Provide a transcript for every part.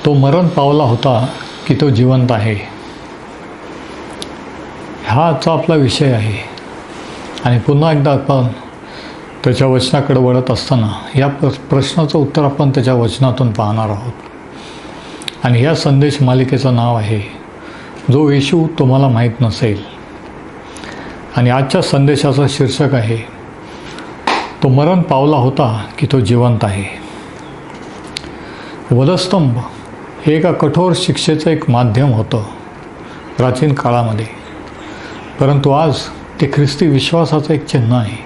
तो मरण पावला होता की तो जिवंत आहे, हा आजचा आपला विषय आहे. आणि पुन्हा एकदा आपण त्याच्या वचनाकडे वळत असताना या प्रश्नाचं उत्तर आपण त्याच्या वचनातून पाहणार आहोत. आणि या संदेश मालिकेचं नाव आहे जो येशू तुम्हाला माहीत नसेल. आणि आजच्या संदेशाचं शीर्षक आहे तो मरण पावला होता की तो जिवंत आहे. वधस्तंभ हे एका कठोर शिक्षेचं एक माध्यम होतं प्राचीन काळामध्ये, परंतु आज ते ख्रिस्ती विश्वासाचं एक चिन्ह आहे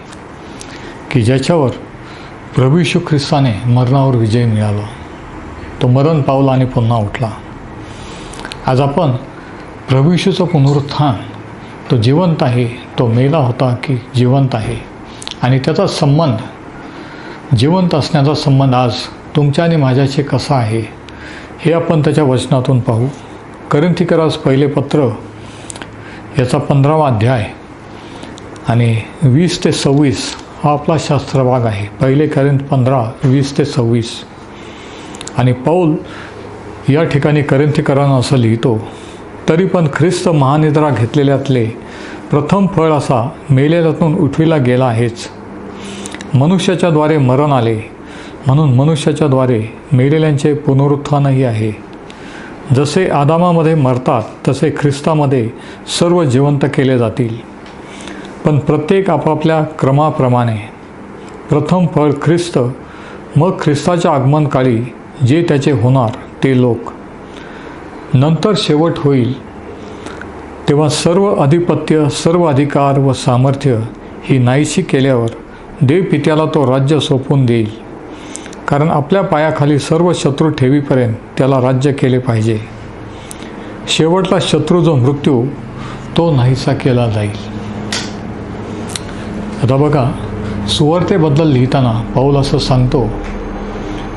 की ज्याच्यावर प्रभू येशू ख्रिस्ताने मरणावर विजय मिळाला. तो मरण पावला आणि पुन्हा उठला. आज आपण प्रभू येशूचं पुनरुत्थान, तो जिवंत आहे, तो मेला होता की जिवंत आहे, आणि त्याचा संबंध, जिवंत असण्याचा संबंध आज तुमच्या आणि माझ्याशी कसा आहे हे आपण त्याच्या वचनातून पाहू. कोरिन्थीकरास पहिले पत्र याचा 15वा अध्याय आणि 20 ते 26 हा आपला शास्त्रभाग आहे. पहिले कोरिन्थ 15 20 ते 26. आणि पौल या ठिकाणी कोरिन्थीकरांना असं लिहितो, तरी पण ख्रिस्त महानिद्रा घेतलेल्यातले प्रथम फळ असा मेलेल्यातून उठविला गेला आहेच. मनुष्याच्या द्वारे मरण आले म्हणून मनुष्याच्या द्वारे मेलेल्यांचे पुनरुत्थानही आहे. जसे आदामामध्ये मरतात तसे ख्रिस्तामध्ये सर्व जिवंत केले जातील, पण प्रत्येक आपापल्या क्रमाप्रमाणे. प्रथम फळ ख्रिस्त, मग ख्रिस्ताच्या आगमनकाळी जे त्याचे होणार ते लोक. नंतर शेवट होईल तेव्हा सर्व अधिपत्य, सर्व अधिकार व सामर्थ्य ही नाहीशी केल्यावर देव पित्याला तो राज्य सोपवून देईल, कारण आपल्या पायाखाली सर्व शत्रू ठेवीपर्यंत त्याला राज्य केले पाहिजे. शेवटला शत्रू जो मृत्यू, तो नाहीसा केला जाईल. आता बघा, सुवार्तेबद्दल लिहिताना पौल असं सांगतो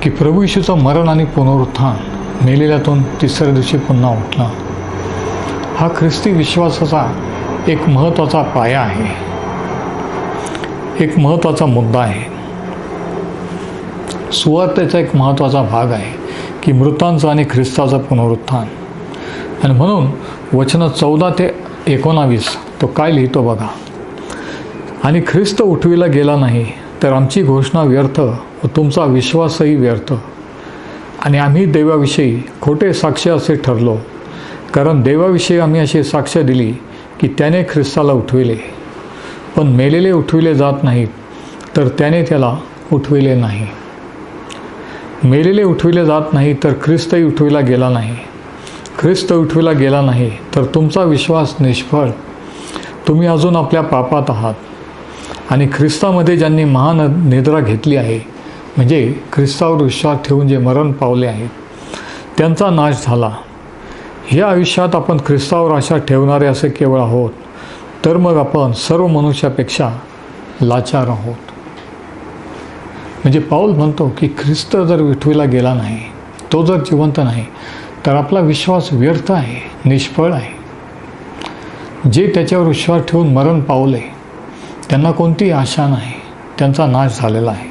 की प्रभू येशूचं मरण आणि पुनरुत्थान, मेलेल्यातून तिसऱ्या दिवशी पुन्हा उठला, हा ख्रिस्ती विश्वासाचा एक महत्त्वाचा पाया आहे, एक महत्त्वाचा मुद्दा आहे. सुवार्तेचा एक महत्त्वाचा भाग आहे की मृतांचं आणि ख्रिस्ताचं पुनरुत्थान. आणि म्हणून वचन 14 ते 19 तो काय लिहितो बघा, आणि ख्रिस्त उठविला गेला नाही तर आमची घोषणा व्यर्थ व तुमचा विश्वासही व्यर्थ, आणि आम्ही देवाविषयी खोटे साक्ष असे ठरलो, कारण देवाविषयी आम्ही अशी साक्ष दिली की त्याने ख्रिस्ताला उठविले. पण मेलेले उठविले जात नाहीत तर त्याने त्याला उठविले नाही. मेलेले उठविले जात नाही तर ख्रिस्तही उठविला गेला नाही. ख्रिस्त उठविला गेला नाही तर तुमचा विश्वास निष्फळ, तुम्ही अजून आपल्या पापात आहात. आणि ख्रिस्तामध्ये ज्यांनी महान निद्रा घेतली आहे, म्हणजे ख्रिस्तावर विश्वास ठेवून जे मरण पावले आहेत, त्यांचा नाश झाला. या आयुष्यात आपण ख्रिस्तावर आशा ठेवणारे असे केवळ आहोत, तर मग आपण सर्व मनुष्यापेक्षा लाचार आहोत. म्हणजे पौल म्हणतो की ख्रिस्त जर उठविला गेला नाही, तो जर जिवंत नाही, तर आपला विश्वास व्यर्थ आहे, निष्फळ आहे. जे त्याच्यावर विश्वास ठेवून मरण पावले त्यांना कोणतीही आशा नाही, त्यांचा नाश झालेला आहे.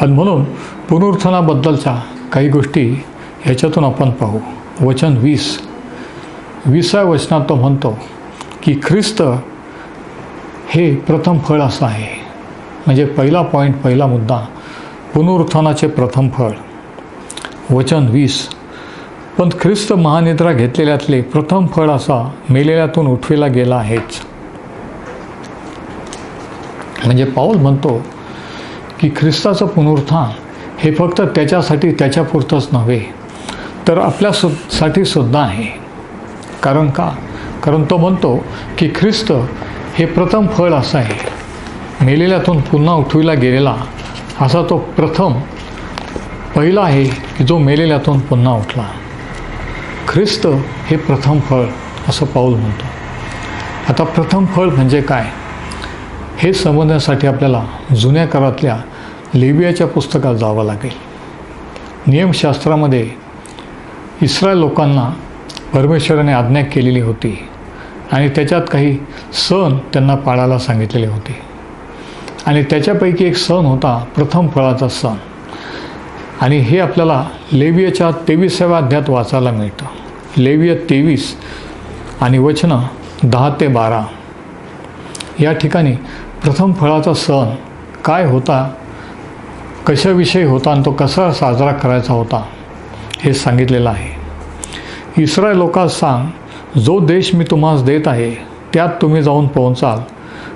आणि म्हणून पुनरुत्थानाबद्दलच्या काही गोष्टी ह्याच्यातून आपण पाहू. वचन 20व्या वचनात तो म्हणतो की ख्रिस्त हे प्रथम फळ असं आहे. म्हणजे पहिला पॉईंट, पहिला मुद्दा, पुनरुत्थानाचे प्रथम फळ. वचन 20, पण ख्रिस्त महानिद्रा घेतलेल्यातले प्रथम फळ असा मेलेल्यातून उठविला गेला आहेच. म्हणजे पौल म्हणतो की ख्रिस्ताचं पुनरुत्थान हे फक्त त्याच्यासाठी, त्याच्यापुरतंच नव्हे, तर आपल्यासाठी सुद्धा आहे. कारण का? कारण तो म्हणतो की ख्रिस्त हे प्रथम फळ असं आहे, मेलेल्यातून पुन्हा उठविला गेलेला असा तो प्रथम, पहिला आहे की जो मेलेल्यातून पुन्हा उठला. ख्रिस्त हे प्रथम फळ असं पौल म्हणतो. आता प्रथम फळ म्हणजे काय हे समजण्यासाठी आपल्याला जुन्या करारातल्या लेवियाच्या पुस्तकात जावं लागेल. नियमशास्त्रामध्ये इस्रायल लोकांना परमेश्वराने आज्ञा केलेली होती आणि त्याच्यात काही सण त्यांना पाळायला सांगितलेले होते. आणि त्याच्यापैकी एक सण होता प्रथम फळाचा सण. आणि हे आपल्याला लेवियाच्या 23व्या अध्यायात वाचायला मिळतं. लेविय 23 आणि वचनं 10 ते 12 या ठिकाणी प्रथम फळाचा सण काय होता, कशाविषयी होता आणि तो कसा साजरा करायचा होता हे सांगितलेलं आहे. इस्रायल लोकांस सांग, जो देश मी तुम्हास देत आहे त्यात तुम्ही जाऊन पोहोचाल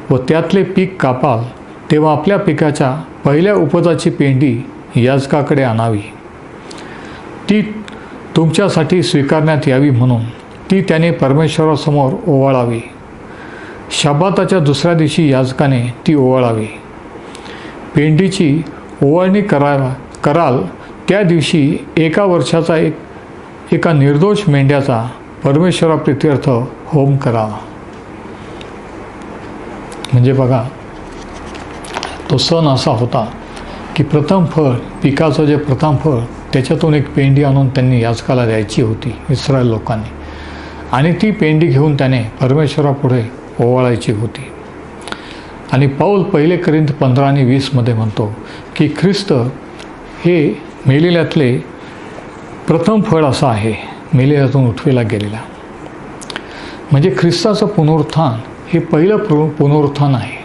व त्यातले पीक कापाल, तेव्हा आपल्या पिकाच्या पहिल्या उपजाची पेंडी याजकाकडे आणावी. ती तुमच्यासाठी स्वीकारण्यात यावी म्हणून ती त्याने परमेश्वरासमोर ओवाळावी. शब्बाताच्या दुसऱ्या दिवशी याजकाने ती ओवाळावी. पेंडीची ओवाळणी कराल त्या दिवशी 1 वर्षाचा एका निर्दोष मेंढ्याचा परमेश्वराप्रित्यर्थ होम करावा. म्हणजे बघा, तो सण असा होता की प्रथम फळ, पिकाचं जे प्रथम फळ, त्याच्यातून एक पेंडी आणून त्यांनी याजकाला द्यायची होती इस्रायल लोकांनी, आणि ती पेंडी घेऊन त्याने परमेश्वरापुढे ओवाळायची होती. आणि पाऊल 1 कोरिंथ 15 आणि 20 मध्ये म्हणतो की ख्रिस्त हे मेलेल्यातले प्रथम फळ असं आहे, मेलेल्यातून उठविला गेलेला. म्हणजे ख्रिस्ताचं पुनरुत्थान हे पहिलं पुनरुत्थान आहे.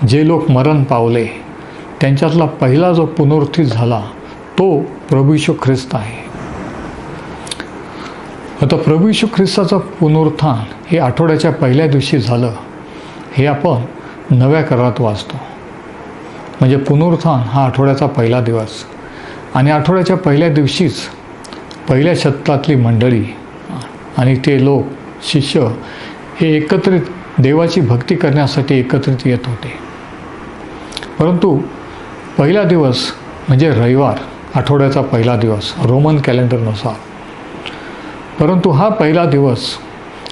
जे लोक मरण पावले त्यांच्यातला पहिला जो पुनरुत्थित झाला तो प्रभू येशू ख्रिस्त आहे. आता प्रभू येशू ख्रिस्ताचं पुनरुत्थान हे आठवड्याच्या पहिल्या दिवशी झालं हे आपण नव्या करारात वाचतो. म्हणजे पुनरुत्थान हा आठवड्याचा पहिला दिवस, आणि आठवड्याच्या पहिल्या दिवशीच पहिल्या शतकातली मंडळी आणि ते लोक शिष्य हे एकत्रित देवाची भक्ती करण्यासाठी एकत्रित येत होते. परंतु पहिला दिवस म्हणजे रविवार, आठवड्याचा पहिला दिवस रोमन कॅलेंडरनुसार. परंतु हा पहिला दिवस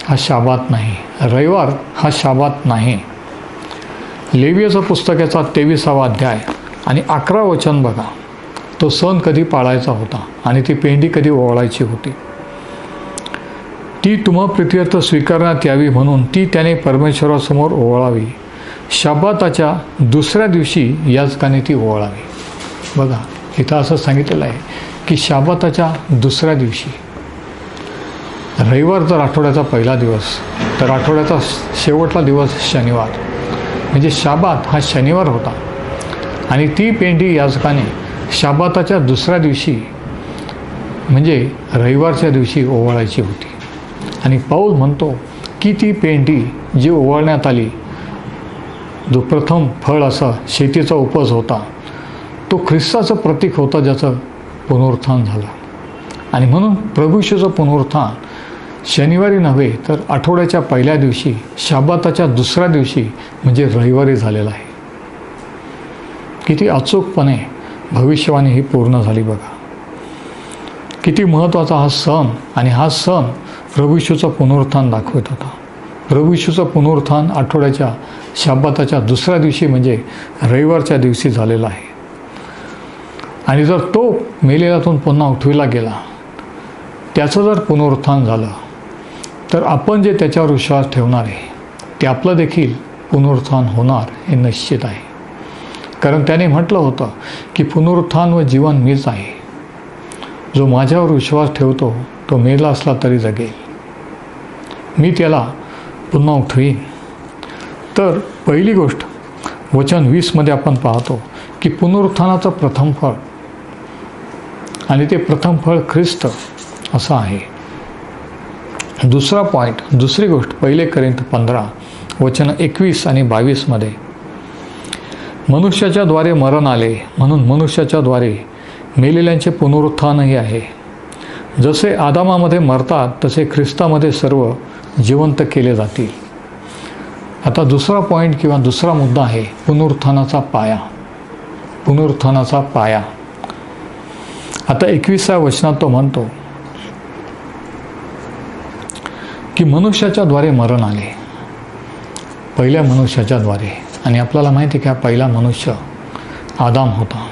हा शाबात नाही, रविवार हा शाबात नाही. लेवियाच्या पुस्तकाचा 23वा अध्याय आणि 11 वचन बघा, तो सण कधी पाळायचा होता आणि ती पेंडी कधी ओवाळायची होती. ती तुम्हा प्रित्यर्थ स्वीकारण्यात यावी म्हणून ती त्याने परमेश्वरासमोर ओवाळावी. शब्बाताच्या दुसऱ्या दिवशी याजकाने ती ओवाळावी. बघा, इथं असं सांगितलेलं आहे की शब्बाताच्या दुसऱ्या दिवशी. रविवार जर आठवड्याचा पहिला दिवस, तर आठवड्याचा शेवटला दिवस शनिवार, म्हणजे शब्बात हा शनिवार होता. आणि ती पेंडी याजकाने शब्बाताच्या दुसऱ्या दिवशी म्हणजे रविवारच्या दिवशी ओवाळायची होती. आणि पाऊल म्हणतो की ती पेंडी जी ओवाळण्यात आली, जो प्रथम फळ असा शेतीचा उपज होता, तो ख्रिस्ताचं प्रतीक होता ज्याचं पुनरुत्थान झालं. आणि म्हणून प्रभू येशूचं पुनरुत्थान शनिवारी नव्हे तर आठवड्याच्या पहिल्या दिवशी, शब्बाताच्या दुसऱ्या दिवशी म्हणजे रविवारी झालेला आहे. किती अचूकपणे भविष्यवाणी ही पूर्ण झाली बघा. किती महत्त्वाचा हा सण, आणि हा सण प्रभू येशूचं पुनरुत्थान दाखवत होता. प्रभू येशूचं पुनरुत्थान आठवड्याच्या शब्बाताच्या दुसऱ्या दिवशी म्हणजे रविवारच्या दिवशी झालेला आहे. आणि जर तो मेलेल्यातून पुन्हा उठविला गेला, त्याचं जर पुनरुत्थान झालं, तर आपण जे त्याच्यावर विश्वास ठेवणार आहे ते आपलं देखील पुनरुत्थान होणार हे निश्चित आहे. कारण त्याने म्हटलं होतं की पुनरुत्थान व जीवन मीच आहे. जो माझ्यावर विश्वास ठेवतो तो मेला असला तरी जगेल, मी त्याला पुन्हा उठवीन. तर पहिली गोष्ट वचन 20 मध्ये आपण पाहतो की पुनरुत्थानाचं प्रथम फळ, आणि ते प्रथम फळ ख्रिस्त असं आहे. दुसरा पॉईंट, दुसरी गोष्ट 1 कोरिंथ 15 वचन 21 आणि 22 मध्ये, मनुष्याच्या द्वारे मरण आले म्हणून मनुष्याच्या द्वारे मेलेल्यांचे पुनरुत्थानही आहे. जसे आदामामध्ये मरतात तसे ख्रिस्तामध्ये सर्व जिवंत केले जातील. आता दुसरा पॉईंट किंवा दुसरा मुद्दा आहे पुनरुत्थानाचा पाया. पुनरुत्थानाचा पाया. आता 21व्या वचनात तो म्हणतो की मनुष्याच्या द्वारे मरण आले, पहिल्या मनुष्याच्या द्वारे. आणि आपल्याला माहिती आहे की हा पहिला मनुष्य आदाम होता.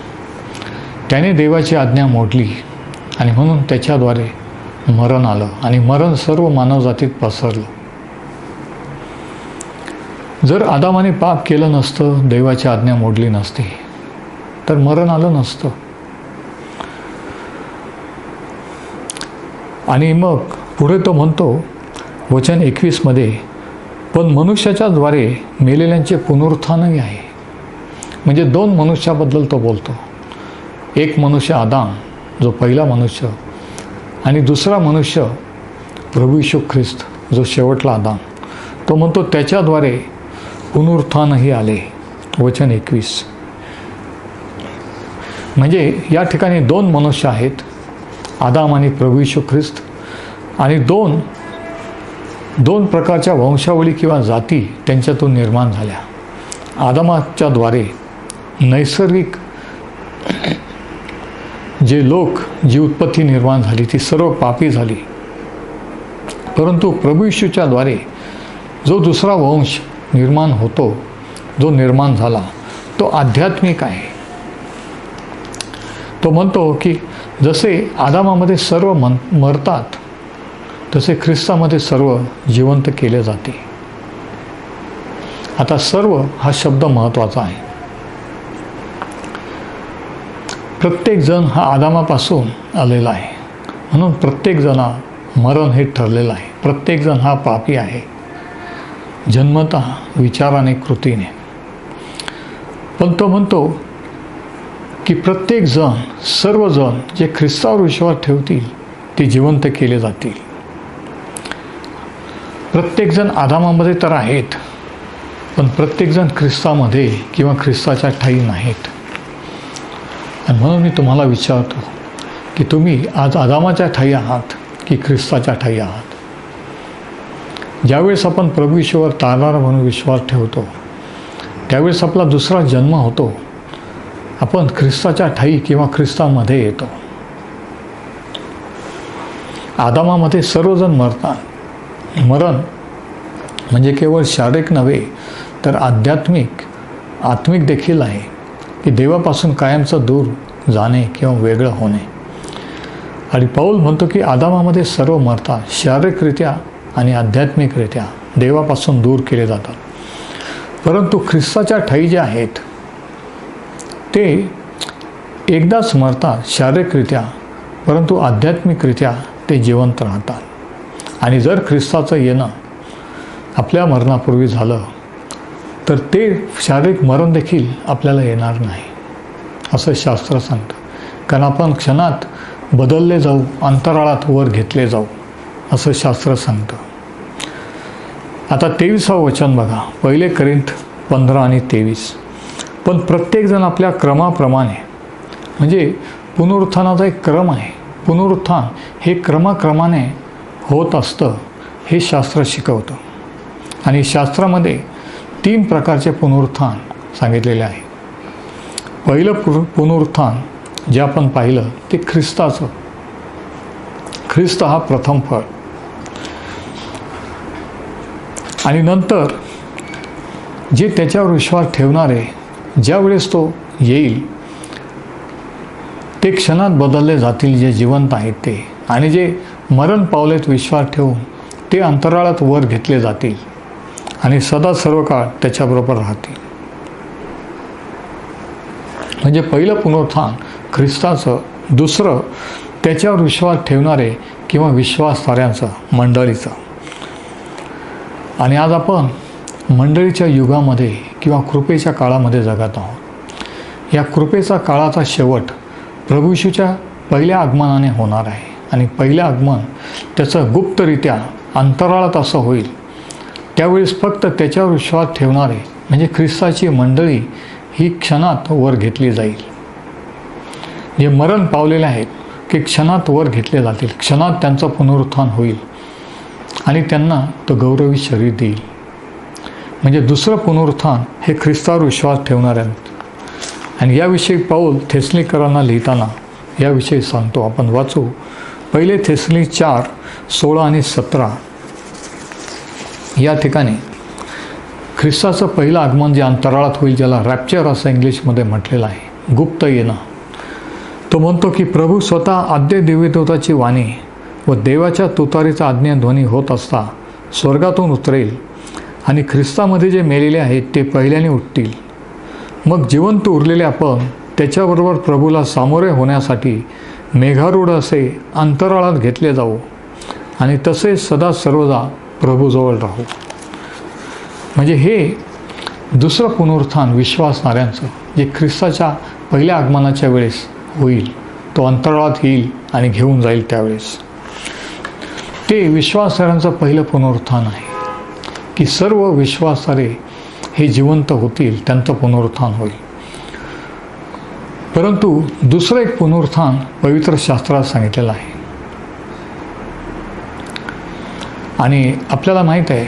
त्याने देवाची आज्ञा मोडली आणि म्हणून त्याच्याद्वारे मरण आलं, आणि मरण सर्व मानवजातीत पसरलं. जर आदामाने पाप केलं नसतं, देवाची आज्ञा मोडली नसती, तर मरण आलं नसतं. आणि मग पुढे तो म्हणतो वचन 21मध्ये, पण मनुष्याच्या द्वारे मेलेल्यांचे पुनरुत्थानही आहे. म्हणजे दोन मनुष्याबद्दल तो बोलतो. एक मनुष्य आदाम, जो पहिला मनुष्य, आणि दुसरा मनुष्य प्रभू येशू ख्रिस्त, जो शेवटला आदाम. तो म्हणतो त्याच्याद्वारे पुनरुत्थानही आले. वचन 21. म्हणजे या ठिकाणी दोन मनुष्य आहेत, आदाम आणि प्रभू येशू ख्रिस्त, आणि दोन प्रकारच्या वंशावळी किंवा जाती त्यांच्यातून निर्माण झाल्या. आदामाच्या द्वारे नैसर्गिक जी उत्पत्ती निर्माण झाली ती सर्व पापी झाली. परंतु प्रभू येशूच्या द्वारे जो दुसरा वंश निर्माण झाला तो आध्यात्मिक आहे. तो म्हणतो की जसे आदामामध्ये सर्व मरतात तसे ख्रिस्तामध्ये सर्व जिवंत केले जाते. आता सर्व हा शब्द महत्त्वाचा आहे. प्रत्येक जण हा आदामापासून आलेला आहे, म्हणून प्रत्येक जण मरण हे ठरलेलं आहे. प्रत्येक जण हा पापी आहे जन्मतः, विचाराने, कृतीने. पण तो म्हणतो की प्रत्येक जण, सर्वजण जे ख्रिस्तावर विश्वास ठेवतील ते जिवंत केले जातील. प्रत्येकजण आदामामध्ये तर आहेत, पण प्रत्येकजण ख्रिस्तामध्ये किंवा ख्रिस्ताच्या ठायी नाहीत. आणि म्हणून मी तुम्हाला विचारतो की तुम्ही आज आदामाच्या ठायी आहात की ख्रिस्ताच्या ठायी आहात? ज्यावेळेस आपण प्रभू येशूवर तारणारा म्हणून विश्वास ठेवतो त्यावेळेस आपला दुसरा जन्म होतो. आपण ख्रिस्ताच्या ठायी किंवा ख्रिस्तामध्ये येतो. आदामामध्ये सर्वजण मरतात. मरण म्हणजे केवळ शारीरिक नव्हे तर आत्मिक देखील आहे, की देवापासून कायमचं दूर जाणे किंवा वेगळं होणे. आणि पौल म्हणतो की आदामामध्ये सर्व मरतात, शारीरिकरित्या आणि आध्यात्मिकरित्या देवापासून दूर केले जातात. परंतु ख्रिस्ताच्या ठायी जे आहेत ते एकदाच मरतात शारीरिकरित्या, परंतु आध्यात्मिकरित्या ते जिवंत राहतात. आणि जर ख्रिस्ताचं येणं आपल्या मरणापूर्वी झालं तर ते शारीरिक मरण देखील आपल्याला येणार नाही असं शास्त्र सांगतं. कारण आपण क्षणात बदलले जाऊ, अंतराळात वर घेतले जाऊ असं शास्त्र सांगतं. आता 23वं वचन बघा, 1 कोरिंथ 15 आणि 23. पण प्रत्येकजण आपल्या क्रमाप्रमाणे, म्हणजे पुनरुत्थानाचा एक क्रम आहे. पुनरुत्थान हे क्रमाक्रमाने होत असतं हे शास्त्र शिकवतं. आणि शास्त्रामध्ये 3 प्रकारचे पुनरुत्थान सांगितलेले आहे. पहिलं पुनरुत्थान जे आपण पाहिलं ते ख्रिस्ताचं. ख्रिस्त हा प्रथम फळ. आणि नंतर जे त्याच्यावर विश्वास ठेवणारे ज्यावेळेस तो येईल ते क्षणात बदलले जातील, जे जिवंत आहेत ते. आणि जे मरण पावलेत विश्वास ठेवून ते अंतराळात वर घेतले जातील आणि सदा सर्व काळ त्याच्याबरोबर राहतील. म्हणजे पहिलं पुनरुत्थान ख्रिस्ताचं, दुसरं त्याच्यावर विश्वास ठेवणारे किंवा विश्वासधाऱ्यांचं, मंडळीचं. आणि आज आपण मंडळीच्या युगामध्ये किंवा कृपेच्या काळामध्ये जगत आहोत. या कृपेचा काळाचा शेवट प्रभू येशूच्या पहिल्या आगमनाने होणार आहे. आणि पहिलं आगमन त्याचं गुप्तरित्या अंतराळात असं होईल. त्यावेळेस फक्त त्याच्यावर विश्वास ठेवणारे म्हणजे ख्रिस्ताची मंडळी ही क्षणात वर घेतली जाईल. जे मरण पावलेले आहेत की क्षणात वर घेतले जातील, क्षणात त्यांचं पुनरुत्थान होईल आणि त्यांना तो गौरवी शरीर देईल. म्हणजे दुसरं पुनरुत्थान हे ख्रिस्तावर विश्वास ठेवणाऱ्यांत. आणि याविषयी पौल थेसलीकरांना लिहिताना याविषयी सांगतो. आपण वाचू 1 थेसली 4:16 आणि 17. या ठिकाणी ख्रिस्ताचं पहिलं आगमन जे अंतराळात होईल, ज्याला रॅप्चर असं इंग्लिशमध्ये म्हटलेलं आहे, गुप्त येणं. तो म्हणतो की प्रभू स्वतः आद्य दिव्यदूताची वाणी व देवाच्या तुतारीचा आज्ञाध्वनी होत असता स्वर्गातून उतरेल आणि ख्रिस्तामध्ये जे मेलेले आहेत ते पहिल्याने उठतील. मग जिवंत उरलेले आपण त्याच्याबरोबर प्रभूला सामोरे होण्यासाठी मेघारूढ असे अंतराळात घेतले जाऊ आणि तसेच सदा सर्वदा प्रभूजवळ राहू. म्हणजे हे दुसरं पुनरुत्थान विश्वासणाऱ्यांचं जे ख्रिस्ताच्या पहिल्या आगमनाच्या वेळेस होईल, तो अंतराळात येईल आणि घेऊन जाईल त्यावेळेस, ते विश्वासणाऱ्यांचं पहिलं पुनरुत्थान आहे की सर्व विश्वासारे हे जिवंत होतील, त्यांचं पुनरुत्थान होईल. परंतु दुसरं एक पुनरुत्थान पवित्र शास्त्रात सांगितलेलं आहे. आणि आपल्याला माहीत आहे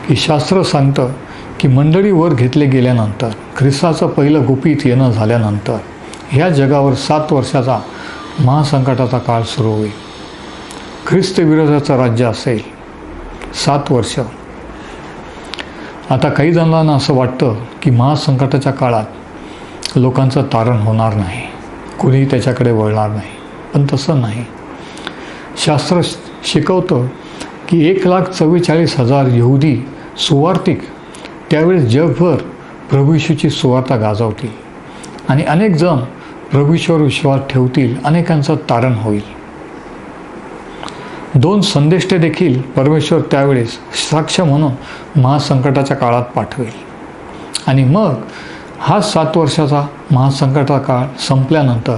की शास्त्र सांगतं की मंडळी वर घेतले गेल्यानंतर, ख्रिस्ताचं पहिलं गुपित येणं झाल्यानंतर ह्या जगावर 7 वर्षाचा महासंकटाचा काळ सुरू होईल. ख्रिस्त विरोधाचं राज्य असेल 7 वर्ष. आता काही जणांना असं वाटतं की महासंकटाच्या काळात लोकांचं तारण होणार नाही, कुणीही त्याच्याकडे वळणार नाही. पण तसं नाही. शास्त्र शिकवतं की 1,44,000 यहुदी सुवार्तिक त्यावेळेस जगभर प्रभू येशूची सुवार्ता गाजवतील आणि अनेक जण प्रभू येशूवर विश्वास ठेवतील, अनेकांचं तारण होईल. 2 संदेष्टे देखील परमेश्वर त्यावेळेस साक्ष म्हणून महासंकटाच्या काळात पाठवेल. आणि मग हा 7 वर्षाचा महासंकटाचा काळ संपल्यानंतर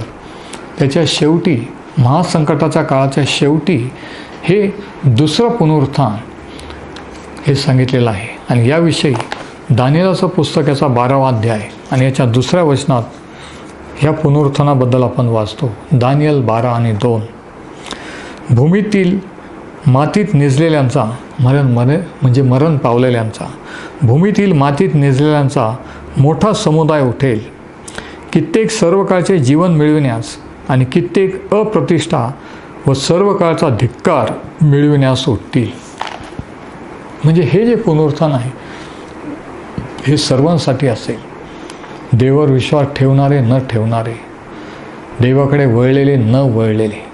त्याच्या शेवटी, महासंकटाच्या काळाच्या शेवटी हे दुसरं पुनरुत्थान हे सांगितलेलं आहे. आणि याविषयी दानिएलाचं पुस्तक याचा 12वा अध्याय आणि याच्या 2ऱ्या वचनात ह्या पुनरुत्थानाबद्दल आपण वाचतो. दानिएल 12 आणि 2. भूमीतील मातीत निजलेल्यांचा म्हणजे मरण पावलेल्यांचा, भूमीतील मातीत निजलेल्यांचा मोठा समुदाय उठेल. कित्येक सर्व काळचे जीवन मिळविण्यास आणि कित्येक अप्रतिष्ठा व सर्व काळचा धिक्कार मिळविण्यास उठतील. म्हणजे हे जे पुनरुत्थान आहे हे सर्वांसाठी असेल. देवावर विश्वास ठेवणारे, न ठेवणारे, देवाकडे वळलेले, न वळलेले,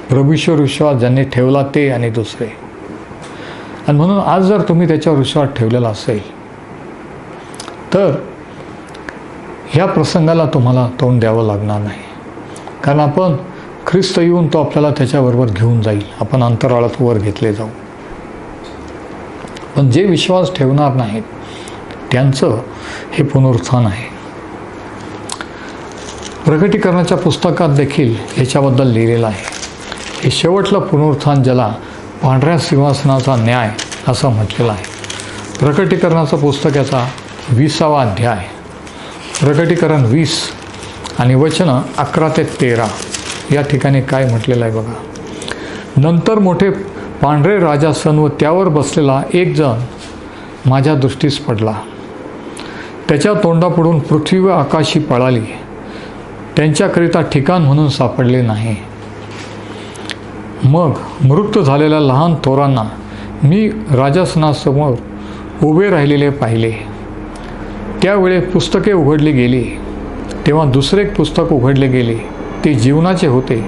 प्रभूवर विश्वास ज्यांनी ठेवला ते आणि दुसरे. आणि म्हणून आज जर तुम्ही त्याच्यावर विश्वास ठेवलेला असेल तर ह्या प्रसंगाला तुम्हाला तोंड द्यावं लागणार नाही. कारण आपण ख्रिस्त येऊन तो आपल्याला त्याच्याबरोबर घेऊन जाईल. आपण अंतराळात वर घेतले जाऊ. पण जे विश्वास ठेवणार नाहीत त्यांचं हे पुनरुत्थान आहे. प्रकटीकरणाच्या पुस्तकात देखील याच्याबद्दल लिहिलेलं आहे. हे शेवटलं पुनरुत्थान ज्याला पांढऱ्या सिंहासनाचा न्याय असं म्हटलेलं आहे. प्रकटीकरणाचं पुस्तक याचा 20वा अध्याय, प्रकटीकरण 20 आणि वचनं 11 ते 13 या ठिकाणी काय म्हटलेलं आहे बघा. नंतर मोठे पांढरे राजासन व त्यावर बसलेला एक जण माझ्या दृष्टीस पडला. त्याच्या तोंडापुढून पृथ्वी व आकाशी पळाली, त्यांच्याकरिता ठिकाण म्हणून सापडले नाही. मग मृत झालेल्या लहान थोरांना मी राजासनासमोर उभे राहिलेले पाहिले. त्यावेळी पुस्तके उघडली गेली. तेव्हा दुसरे एक पुस्तक उघडले गेले. ते जीवनाचे होते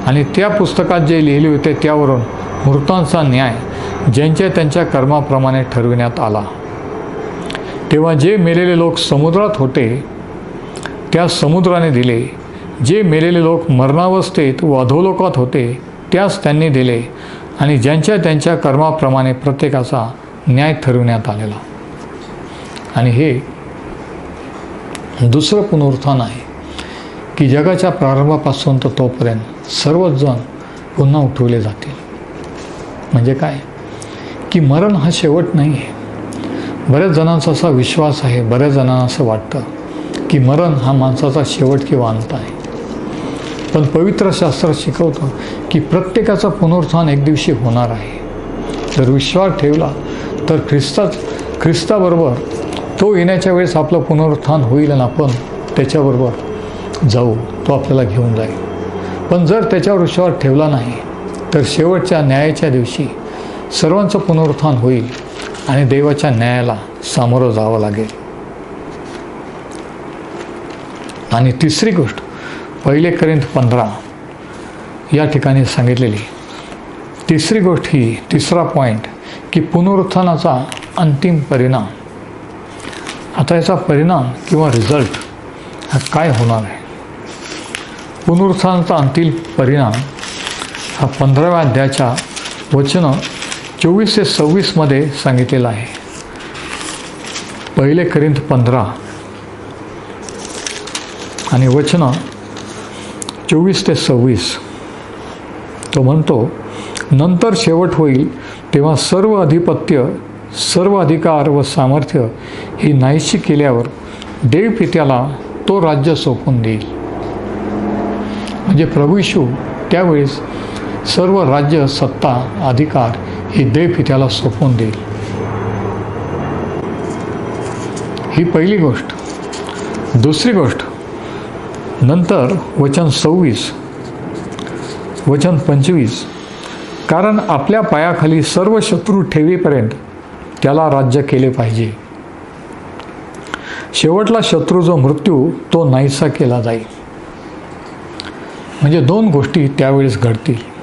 आणि त्या पुस्तकात जे लिहिले होते त्यावरून मृतांचा न्याय ज्यांच्या त्यांच्या कर्माप्रमाणे ठरविण्यात आला. तेव्हा जे मेलेले लोक समुद्रात होते त्या समुद्राने दिले. जे मेलेले लोक मरणावस्थेत व अधोलोकात होते त्यास त्यांनी दिले. आणि ज्यांच्या त्यांच्या कर्माप्रमाणे प्रत्येकाचा न्याय ठरविण्यात आलेला. आणि हे दुसरं पुनरुत्थान आहे की जगाच्या प्रारंभापासून तर तोपर्यंत सर्वच जण पुन्हा उठवले जातील. म्हणजे काय की मरण हा शेवट नाही आहे. बऱ्याच जणांचा असा विश्वास आहे, बऱ्याच जणांना असं वाटतं की मरण हा माणसाचा शेवट किंवा अंत आहे. पण पवित्र शास्त्र शिकवतं की प्रत्येकाचं पुनरुत्थान एक दिवशी होणार आहे. जर विश्वास ठेवला तर ख्रिस्ताबरोबर तो येण्याच्या वेळेस आपलं पुनरुत्थान होईल आणि आपण त्याच्याबरोबर जाऊ, तो आपल्याला घेऊन जाईल. पण जर त्याच्यावर विश्वास ठेवला नाही तर शेवटच्या न्यायाच्या दिवशी सर्वांचं पुनरुत्थान होईल आणि देवाच्या न्यायाला सामोरं जावं लागेल. आणि तिसरी गोष्ट 1 कोरिंथ 15 या ठिकाणी सांगितलेली तिसरी गोष्ट ही, तिसरा पॉईंट की पुनरुत्थानाचा अंतिम परिणाम. आता याचा परिणाम किंवा रिझल्ट हा काय होणार आहे? पुनरुत्थानाचा अंतिम परिणाम हा 15व्या अध्यायाच्या वचनं 24 ते 26 मध्ये सांगितलेलं आहे. 1 कोरिंथ 15 आणि वचनं 24 ते 26. तो म्हणतो, नंतर शेवट होईल तेव्हा सर्व अधिपत्य, सर्व अधिकार व सामर्थ्य ही नाहीशी केल्यावर देव पित्याला तो राज्य सोपवून देईल. म्हणजे प्रभू येशू त्यावेळेस सर्व राज्य, सत्ता, अधिकार ही देव पित्याला सोपवून देईल. ही पहिली गोष्ट. दुसरी गोष्ट, नंतर वचन 26, वचन 25, कारण आपल्या पायाखाली सर्व शत्रू ठेवीपर्यंत त्याला राज्य केले पाहिजे. शेवटला शत्रू जो मृत्यू, तो नाहीसा केला जाईल. म्हणजे दोन गोष्टी त्यावेळेस घडतील.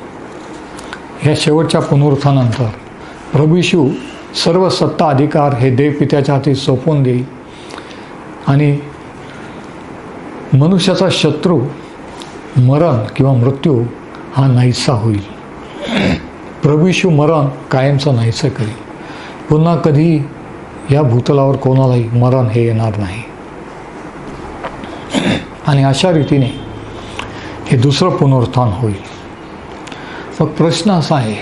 ह्या शेवटच्या पुनरुत्थानानंतर प्रभू येशू सर्व सत्ता, अधिकार हे देव पित्याच्या हाती सोपवून देईल आणि मनुष्याचा शत्रू मरण किंवा मृत्यू हा नाहीसा होईल. प्रभू येशू मरण कायमचं नाहीसं करेल. पुन्हा कधी या भूतलावर कोणालाही मरण हे येणार नाही. आणि अशा रीतीने हे दुसरं पुनरुत्थान होईल. मग प्रश्न असा आहे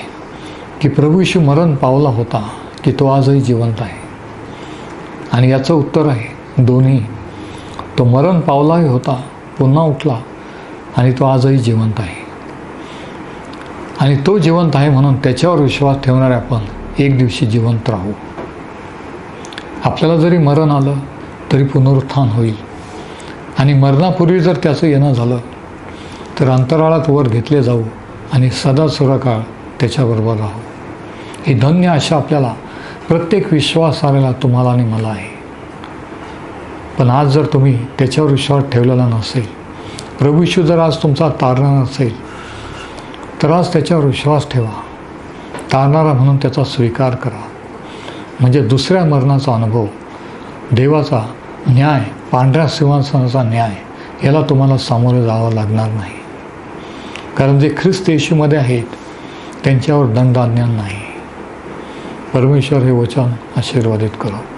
की प्रभू येशू मरण पावला होता की तो आजही जिवंत आहे? आणि याचं उत्तर आहे दोन्ही. तो मरण पावलाही होता, पुन्हा उठला आणि तो आजही जिवंत आहे. आणि तो जिवंत आहे म्हणून त्याच्यावर विश्वास ठेवणारे आपण एक दिवशी जिवंत राहू. आपल्याला जरी मरण आलं तरी पुनरुत्थान होईल. आणि मरणापूर्वी जर त्याचं येणं झालं तर अंतराळात वर घेतले जाऊ आणि सदा सुरकाळ त्याच्याबरोबर राहू. ही धन्य आशा आपल्याला प्रत्येक विश्वासाला तुम्हाला आणि मला आहे. पण आज जर तुम्ही त्याच्यावर विश्वास ठेवलेला नसेल, प्रभू येशू जर आज तुमचा तारणारा नसेल, तर आज त्याच्यावर विश्वास ठेवा. तारणारा म्हणून त्याचा स्वीकार करा. म्हणजे दुसऱ्या मरणाचा अनुभव, देवाचा न्याय, पांढऱ्या सिंहासनाचा न्याय, याला तुम्हाला सामोरे जावं लागणार नाही. कारण जे ख्रिस्त येशूमध्ये आहेत त्यांच्यावर दंडाज्ञा नाही. परमेश्वर हे वचन आशीर्वादित करो.